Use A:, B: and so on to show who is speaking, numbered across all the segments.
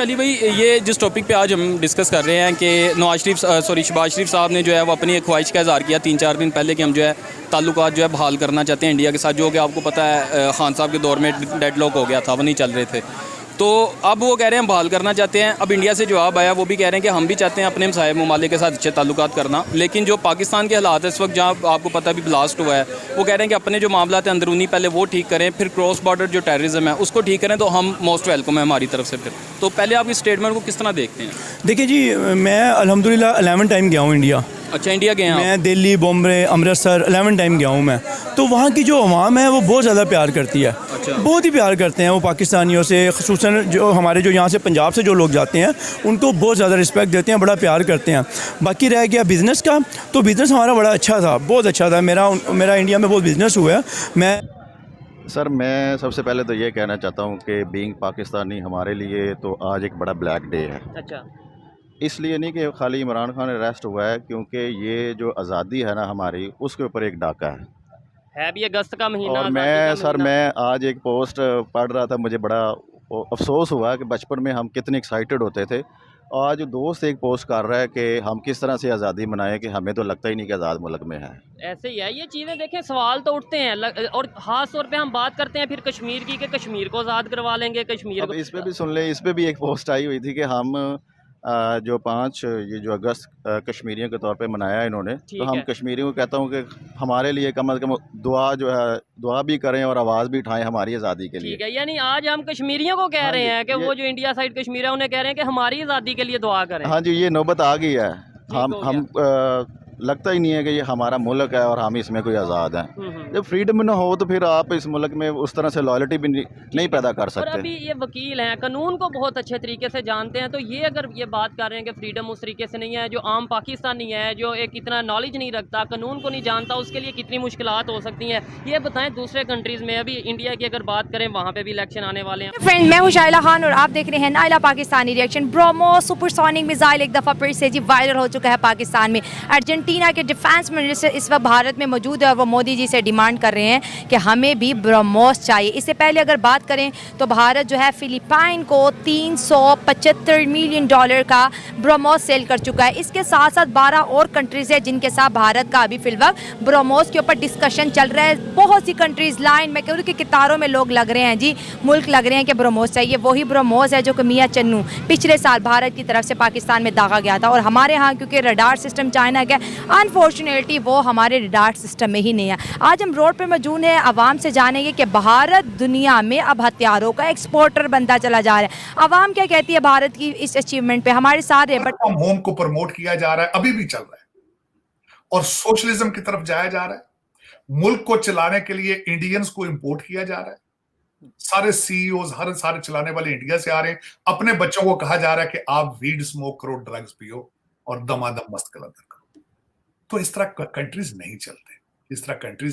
A: अली भाई, ये जिस टॉपिक पे आज हम डिस्कस कर रहे हैं कि शहबाज शरीफ साहब ने जो है वो अपनी एक ख्वाहिश का इज़हार किया 3-4 दिन पहले कि हम जो है ताल्लुकात जो है बहाल करना चाहते हैं इंडिया के साथ, जो कि आपको पता है खान साहब के दौर में डेडलॉक हो गया था, वो नहीं चल रहे थे। तो अब वो कह रहे हैं बहाल करना चाहते हैं। अब इंडिया से जवाब आया, वो भी कह रहे हैं कि हम भी चाहते हैं अपने हमसाये ममालिक के साथ अच्छे ताल्लुकात करना, लेकिन जो पाकिस्तान के हालात है इस वक्त, जहाँ आपको पता भी ब्लास्ट हुआ है, वो कह रहे हैं कि अपने जो मामला है अंदरूनी पहले वो ठीक करें, फिर क्रॉस बॉर्डर जो टेररिज्म है उसको ठीक करें, तो हम मोस्ट वेलकम है हमारी तरफ से। फिर तो पहले आप इस स्टेटमेंट को किस तरह देखते हैं?
B: देखिए जी, मैं अल्हम्दुलिल्लाह 11 टाइम गया हूँ इंडिया।
A: अच्छा, इंडिया गए हैं
B: मैं दिल्ली, बॉम्बे, अमृतसर 11 टाइम गया हूँ मैं। तो वहाँ की जो आवाम है वो बहुत ज़्यादा प्यार करती है।
A: अच्छा।
B: बहुत ही प्यार करते हैं वो पाकिस्तानियों से, ख़ुसूसन जो हमारे जो यहाँ से पंजाब से जो लोग जाते हैं उनको बहुत ज़्यादा रिस्पेक्ट देते हैं, बड़ा प्यार करते हैं। बाकी रह गया बिज़नेस का, तो बिज़नेस हमारा बड़ा अच्छा था, बहुत अच्छा था। मेरा इंडिया में बहुत बिज़नेस हुआ है।
C: सर, मैं सबसे पहले तो ये कहना चाहता हूँ कि बीइंग पाकिस्तानी हमारे लिए तो आज एक बड़ा ब्लैक डे है।
D: अच्छा।
C: इसलिए नहीं कि खाली इमरान खान अरेस्ट हुआ है, क्योंकि ये जो आज़ादी है ना हमारी, उसके ऊपर एक डाका
D: है भी अगस्त का महीना।
C: और मैं आज एक पोस्ट पढ़ रहा था, मुझे बड़ा अफसोस हुआ कि बचपन में हम कितने एक्साइटेड होते थे। आज दोस्त एक पोस्ट कर रहा है कि हम किस तरह से आज़ादी मनाएं कि हमें तो लगता ही नहीं कि आज़ाद मुल्क में है।
D: ऐसे ही है ये चीज़ें। देखें, सवाल तो उठते हैं और ख़ास तौर पे हम बात करते हैं फिर कश्मीर की कि कश्मीर को आज़ाद करवा लेंगे, कश्मीर
C: अब
D: को।
C: इस पे भी सुन लें, इस पे भी एक पोस्ट आई हुई थी कि हम जो 5 ये जो अगस्त कश्मीरियों के तौर पे मनाया इन्होंने, तो हम कश्मीरियों को कहता हूँ कि हमारे लिए कम अज़ कम दुआ जो है दुआ भी करें और आवाज़ भी उठाएं हमारी आज़ादी के लिए।
D: ठीक है, यानी आज हम कश्मीरियों को कह रहे हैं कि वो जो इंडिया साइड कश्मीर है उन्हें कह रहे हैं कि हमारी आज़ादी के लिए दुआ करें।
C: हाँ जी, ये नौबत आ गई है। हम लगता ही नहीं है कि ये हमारा मुल्क है और हम इसमें कोई आज़ाद हैं। जब फ्रीडम ना हो तो फिर आप इस मुल्क में उस तरह से लॉयल्टी भी नहीं पैदा कर सकते।
D: और अभी ये वकील हैं, कानून को बहुत अच्छे तरीके से जानते हैं, तो ये अगर ये बात कर रहे हैं कि फ्रीडम उस तरीके से नहीं है, जो आम पाकिस्तानी है जो एक इतना नॉलेज नहीं रखता, कानून को नहीं जानता, उसके लिए कितनी मुश्किलात हो सकती हैं, ये बताएं दूसरे कंट्रीज़ में। अभी इंडिया की अगर बात करें, वहाँ पे भी इलेक्शन आने वाले हैं।
E: फ्रेंड, मैं हूँ शाइला खान और आप देख रहे हैं Naila Pakistani reaction. BrahMos supersonic missile एक दफ़ा फिर से जी वायरल हो चुका है पाकिस्तान में। अर्जेंटीना के डिफेंस मिनिस्टर इस वक्त भारत में मौजूद है और वो मोदी जी से डिमांड कर रहे हैं कि हमें भी ब्रह्मोस चाहिए। इससे पहले अगर बात करें तो भारत जो है फिलिपाइन को $375 मिलियन का ब्रह्मोस सेल कर चुका है। इसके साथ साथ 12 और कंट्रीज़ है जिनके साथ भारत का अभी फिलहाल ब्रह्मोस के ऊपर डिस्कशन चल रहा है। बहुत सी कंट्रीज़ लाइन में क्योंकि कितारों में लोग लग रहे हैं जी, मुल्क लग रहे हैं कि ब्रह्मोस चाहिए। वही ब्रह्मोस है जो कि मियां चन्नू पिछले साल भारत की तरफ से पाकिस्तान में दागा गया था। और हमारे यहाँ क्योंकि रडार सिस्टम चाइना का, अनफॉर्चुनेटली वो हमारे रडार सिस्टम में ही नहीं है। आज हम रोड पर मौजूद हैं, आवाम से जानेंगे कि भारत दुनिया में अब हथियारों का एक्सपोर्टर बनता चला जा रहा है। आवाम क्या कहती है भारत की इस अचीवमेंट पे? हमारे सारे
F: वर्क फ्रॉम होम को प्रमोट किया जा रहा है, अभी भी चल रहा है, और सोशलिज्म की तरफ जाया जा रहा है। मुल्क को चलाने के लिए इंडियंस को इंपोर्ट किया जा रहा है। सारे सीईओज सारे चलाने वाले इंडिया से आ रहे हैं। अपने बच्चों को कहा जा रहा है कि आप वीड स्मोक करो, ड्रग्स पियो और दमादम मस्त कलंदर करो। तो इस तरह कंट्रीज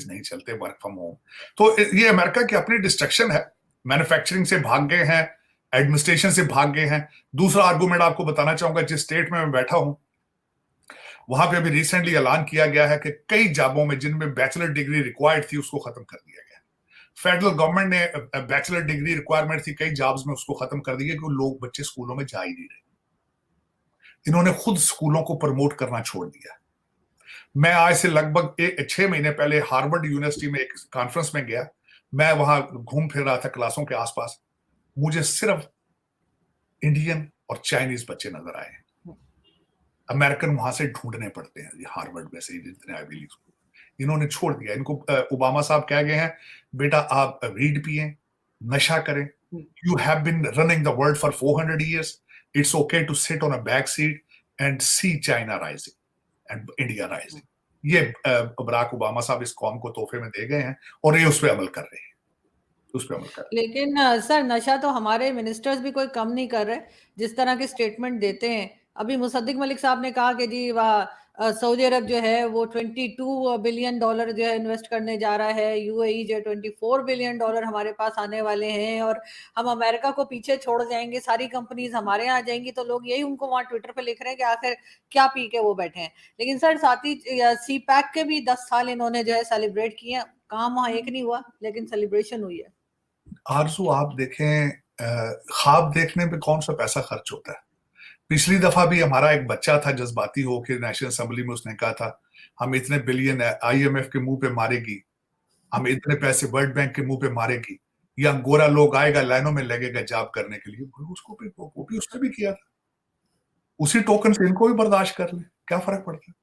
F: नहीं चलते वर्क फ्रॉम होम। तो ये अमेरिका की अपनी डिस्ट्रक्शन है। मैन्युफैक्चरिंग से भाग गए हैं, एडमिनिस्ट्रेशन से भाग गए हैं। दूसरा आर्गुमेंट आपको बताना चाहूंगा, जिस स्टेट में मैं बैठा हूं वहां पे अभी रिसेंटली ऐलान किया गया है कि कई जॉबों में जिनमें बैचलर डिग्री रिक्वायर्ड थी उसको खत्म कर दिया गया। फेडरल गवर्नमेंट ने बैचलर डिग्री रिक्वायरमेंट थी कई जॉब्स में, उसको खत्म कर दिया कि लोग बच्चे स्कूलों में जा ही नहीं रहे। इन्होंने खुद स्कूलों को प्रमोट करना छोड़ दिया। मैं आज से लगभग 6 महीने पहले हार्वर्ड यूनिवर्सिटी में एक कॉन्फ्रेंस में गया। मैं वहां घूम फिर रहा था क्लासों के आसपास, मुझे सिर्फ इंडियन और चाइनीज बच्चे नजर आए। अमेरिकन वहां से ढूंढने पड़ते हैं, ये हार्वर्ड में से जितने आईवी लीग स्कूल, इन्होंने छोड़ दिया। इनको ओबामा साहब कह गए हैं, बेटा आप वीड पिए, नशा करें। You have been running the world for 400 years. It's okay to sit on a back seat and see China rising and India rising. ये बराक ओबामा साहब इस कौम को तोहफे में दे गए हैं और ये उस पर अमल कर रहे हैं।
G: लेकिन सर, नशा तो हमारे मिनिस्टर्स भी कोई कम नहीं कर रहे, जिस तरह के स्टेटमेंट देते हैं। अभी मुसद्दिक मलिक साहब ने कहा कि जी सऊदी अरब जो है वो $22 बिलियन जो है इन्वेस्ट करने जा रहा है। यूएई जो $24 बिलियन हमारे पास आने वाले हैं और हम अमेरिका को पीछे छोड़ जाएंगे, सारी कंपनीज हमारे यहाँ आ जाएंगी। तो लोग यही उनको वहाँ ट्विटर पे लिख रहे हैं कि आखिर क्या पी के वो बैठे हैं। लेकिन सर, साथ ही सी पैक के भी 10 साल इन्होंने जो है सेलिब्रेट किए। काम वहाँ एक नहीं हुआ लेकिन सेलिब्रेशन हुई है।
F: आरजू, आप देखें ख्वाब देखने पे कौन सा पैसा खर्च होता है। पिछली दफा भी हमारा एक बच्चा था जज्बाती होकर नेशनल असेंबली में, उसने कहा था हम इतने बिलियन IMF के मुंह पे मारेगी, हम इतने पैसे वर्ल्ड बैंक के मुंह पे मारेगी, या गोरा लोग आएगा लाइनों में लगेगा जॉब करने के लिए। उसको भी वो भी उसने भी किया था। उसी टोकन से इनको भी बर्दाश्त कर ले, क्या फर्क पड़ता है।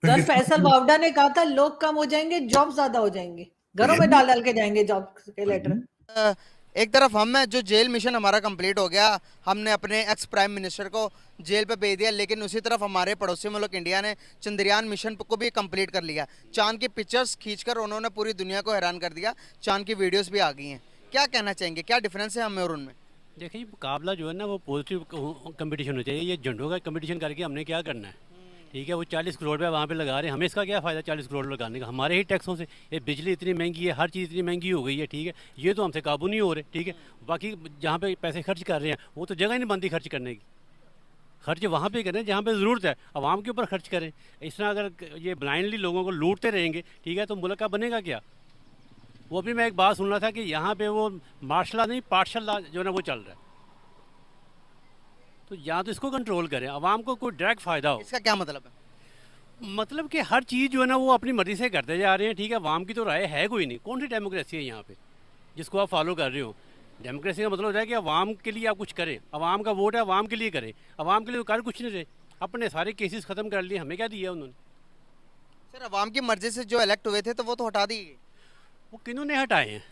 G: सर फैसल वावडा ने कहा था लोग कम हो जाएंगे, जॉब ज्यादा हो जाएंगे, घरों में डाल डाल के जाएंगे जॉब के लेटर।
H: एक तरफ हम है जो जेल मिशन हमारा कंप्लीट हो गया, हमने अपने एक्स प्राइम मिनिस्टर को जेल पे भेज दिया, लेकिन उसी तरफ हमारे पड़ोसी मुल्क इंडिया ने चंद्रयान मिशन को भी कंप्लीट कर लिया। चांद की पिक्चर्स खींचकर उन्होंने पूरी दुनिया को हैरान कर दिया, चांद की वीडियोस भी आ गई हैं। क्या कहना चाहेंगे, क्या डिफरेंस है हमें और उनमें?
I: देखिए मुकाबला जो है ना वो पॉजिटिव कंपटीशन होना चाहिए। ये झंडों का कंपटीशन करके हमने क्या करना है, ठीक है। वो 40 करोड़ रुपया वहाँ पे लगा रहे हैं, हमें इसका क्या फ़ायदा 40 करोड़ लगाने का, हमारे ही टैक्सों से। ये बिजली इतनी महंगी है, हर चीज़ इतनी महंगी हो गई है, ठीक है। ये तो हमसे काबू नहीं हो रहे, ठीक है। बाकी जहाँ पे पैसे खर्च कर रहे हैं वो तो जगह ही नहीं बनती खर्च करने की। खर्च वहाँ पे करें जहाँ पे ज़रूरत है, आवाम के ऊपर खर्च करें। इस तरह अगर ये ब्लाइंडली लोगों को लूटते रहेंगे, ठीक है, तो मुल्क का बनेगा क्या। वो भी मैं एक बात सुन रहा था कि यहाँ पे वो मार्शल लॉ नहीं पार्शल लॉ जो है ना वो चल रहा है, तो यहाँ तो इसको कंट्रोल करें, आवाम को कोई डायरेक्ट फ़ायदा हो।
H: इसका क्या मतलब है?
I: मतलब कि हर चीज़ जो है ना वो अपनी मर्ज़ी से करते जा रहे हैं, ठीक है। आवाम की तो राय है कोई नहीं। कौन सी डेमोक्रेसी है यहाँ पे जिसको आप फॉलो कर रहे हो? डेमोक्रेसी का मतलब होता है कि आवाम के लिए आप कुछ करें, आवाम का वोट है, आवाम के लिए करें। आवाम के लिए कर कुछ नहीं रहे, अपने सारे केसेस ख़त्म कर लिए, हमें क्या दिया उन्होंने?
H: सर आवाम की मर्जी से जो इलेक्ट हुए थे तो वो तो हटा दिए गए।
I: वो किन्होंने हटाए हैं?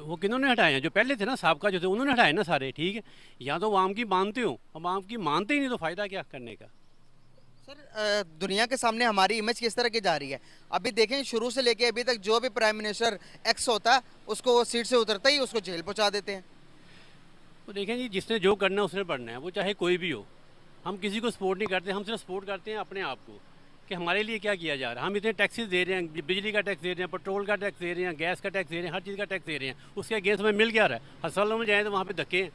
I: वो किन्होंने हटाए हैं? जो पहले थे ना साबका जो थे उन्होंने हटाए ना सारे, ठीक है। या तो आवाम की मानते हो, आवाम की मानते ही नहीं तो फ़ायदा क्या करने का।
H: सर दुनिया के सामने हमारी इमेज किस तरह की जा रही है? अभी देखें शुरू से लेके अभी तक जो भी प्राइम मिनिस्टर एक्स होता है उसको सीट से उतरता ही उसको जेल पहुंचा देते हैं।
I: तो देखें जी, जिसने जो करना है उसने पढ़ना है, वो चाहे कोई भी हो। हम किसी को सपोर्ट नहीं करते, हम सिर्फ सपोर्ट करते हैं अपने आप को कि हमारे लिए क्या किया जा रहा है। हम इतने टैक्सेस दे रहे हैं, बिजली का टैक्स दे रहे हैं, पेट्रोल का टैक्स दे रहे हैं, गैस का टैक्स दे रहे हैं, हर चीज़ का टैक्स दे रहे हैं, उसके अगेंस्ट में मिल क्या रहा है? अस्पतालों में जाएँ तो वहाँ पे धक्के हैं।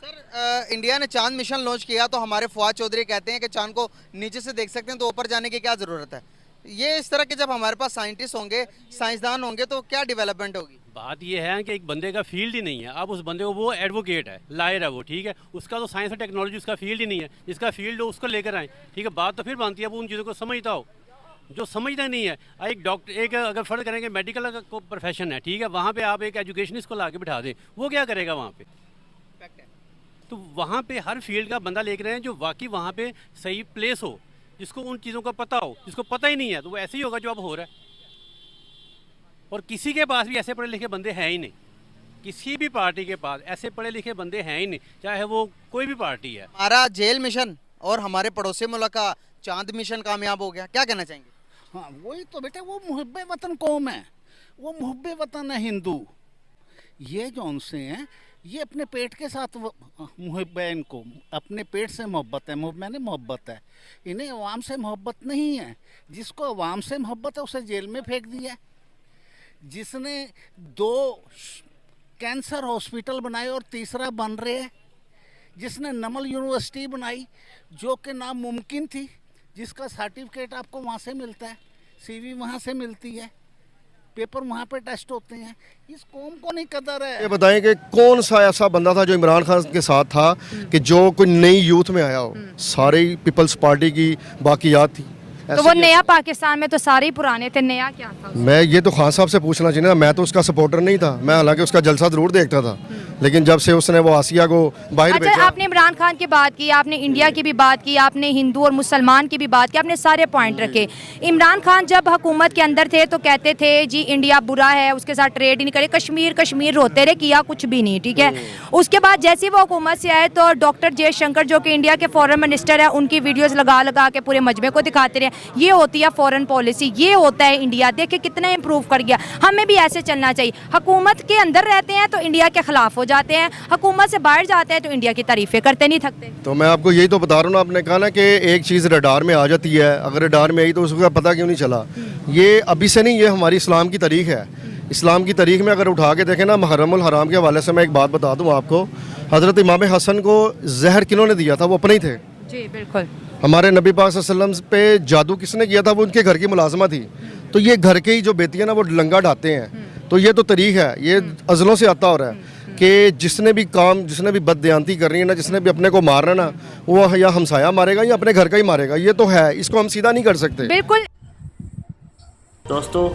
H: सर इंडिया ने चांद मिशन लॉन्च किया तो हमारे फवाद चौधरी कहते हैं कि चांद को नीचे से देख सकते हैं, तो ऊपर जाने की क्या ज़रूरत है? ये इस तरह के जब हमारे पास साइंटिस्ट होंगे, साइंसदान होंगे, तो क्या डेवलपमेंट होगी?
I: बात ये है कि एक बंदे का फील्ड ही नहीं है। अब उस बंदे को, वो एडवोकेट है, लायर है वो, ठीक है, उसका तो साइंस और टेक्नोलॉजी उसका फील्ड ही नहीं है। जिसका फील्ड हो उसको लेकर आए, ठीक है। बात तो फिर बनती है वो उन चीज़ों को समझता हो, जो समझता नहीं है। एक डॉक्टर, एक अगर फ़र्ज करेंगे मेडिकल का प्रोफेशन है, ठीक है, वहाँ पर आप एक एजुकेशनिस्ट को ला के बिठा दें, वो क्या करेगा वहाँ पर? तो वहाँ पे हर फील्ड का बंदा लेकर आए जो वाकई वहाँ पे सही प्लेस हो, जिसको उन चीज़ों का पता हो। जिसको पता ही नहीं है तो वो ऐसे ही होगा जो अब हो रहा है। और किसी के पास भी ऐसे पढ़े लिखे बंदे हैं ही नहीं, किसी भी पार्टी के पास ऐसे पढ़े लिखे बंदे हैं ही नहीं, चाहे वो कोई भी पार्टी है।
H: हमारा जेल मिशन और हमारे पड़ोसी मुल्क का चांद मिशन कामयाब हो गया, क्या कहना चाहेंगे?
J: हाँ वही तो बेटे, वो मुहब्बे वतन कौम है, वो मुहब्बे वतन है हिंदू। ये जो उनसे हैं ये अपने पेट के साथ मुहब्बत है, इनको अपने पेट से मोहब्बत है, मैंने मोहब्बत है। इन्हें अवाम से मोहब्बत नहीं है। जिसको अवाम से मोहब्बत है उसे जेल में फेंक दिया। जिसने 2 कैंसर हॉस्पिटल बनाए और तीसरा बन रहे है, जिसने नमल यूनिवर्सिटी बनाई जो कि नामुमकिन थी, जिसका सर्टिफिकेट आपको वहाँ से मिलता है, CV वहाँ से मिलती है, पेपर वहाँ पे टेस्ट होते हैं। इस कौम को नहीं कदर है।
K: ये बताएं कि कौन सा ऐसा बंदा था जो इमरान खान के साथ था कि जो कोई नई यूथ में आया हो? सारे पीपल्स पार्टी की बाकियात थी।
E: तो वो नया पाकिस्तान में तो सारे ही पुराने थे, नया क्या था?
K: मैं ये तो खान साहब से पूछना चाहिए ना, मैं तो उसका सपोर्टर नहीं था। मैं हालांकि उसका जलसा जरूर देखता था, लेकिन जब से उसने वो आसिया को बाहर भेजा।
E: आपने इमरान खान की बात की, आपने इंडिया की भी बात की, आपने हिंदू और मुसलमान की भी बात की, आपने सारे पॉइंट रखे। इमरान खान जब हुकूमत के अंदर थे तो कहते थे जी इंडिया बुरा है, उसके साथ ट्रेड ही नहीं करे, कश्मीर कश्मीर रोते रहे, किया कुछ भी नहीं, ठीक है। उसके बाद जैसे वो हुकूमत से आए तो डॉक्टर जयशंकर जो कि इंडिया के फॉरेन मिनिस्टर है, उनकी वीडियोज़ लगा लगा के पूरे मजमे को दिखाते रहे। ये होती है फॉरेन पॉलिसी, ये होता है इंडिया। देखे कितना इंप्रूव कर गया। हमें भी ऐसे चलना चाहिए। हुकूमत के अंदर रहते हैं तो इंडिया के खिलाफ हो जाते हैं, हुकूमत से बाहर जाते हैं तो इंडिया की तारीफें करते नहीं थकते।
K: तो मैं आपको यही तो बता रहा हूँ ना, आपने कहा ना कि एक चीज़ रडार में आ जाती है, अगर रडार में आई तो उसका पता क्यों नहीं चला? ये अभी से नहीं, ये हमारी इस्लाम की तारीख है। इस्लाम की तारीख में अगर उठा के देखें ना, मुहर्रमुल हराम के हवाले से मैं एक बात बता दूँ आपको। हज़रत इमाम हसन को जहर किन्होंने दिया था? वो अपने ही थे
E: जी, बिल्कुल।
K: हमारे नबी पाक सल्लल्लाहु अलैहि वसल्लम पे जादू किसने किया था? वो उनके घर की मुलाजमा थी। तो ये घर के ही जो बेटियां ना वो लंगा ढाते हैं, तो ये तो तरीक़ है, ये अज़लों से आता हो रहा है कि जिसने भी बददयांती करनी है ना, जिसने भी अपने को मारना ना, वो या हमसाया मारेगा या अपने घर का ही मारेगा। ये तो है, इसको हम सीधा नहीं कर सकते।
E: बिल्कुल।
L: दोस्तों,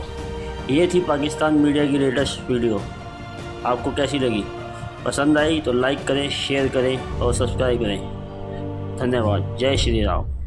L: ये थी पाकिस्तान मीडिया की लेटेस्ट वीडियो। आपको कैसी लगी? पसंद आई तो लाइक करें, शेयर करें और सब्सक्राइब करें। धन्यवाद। जय श्री राम।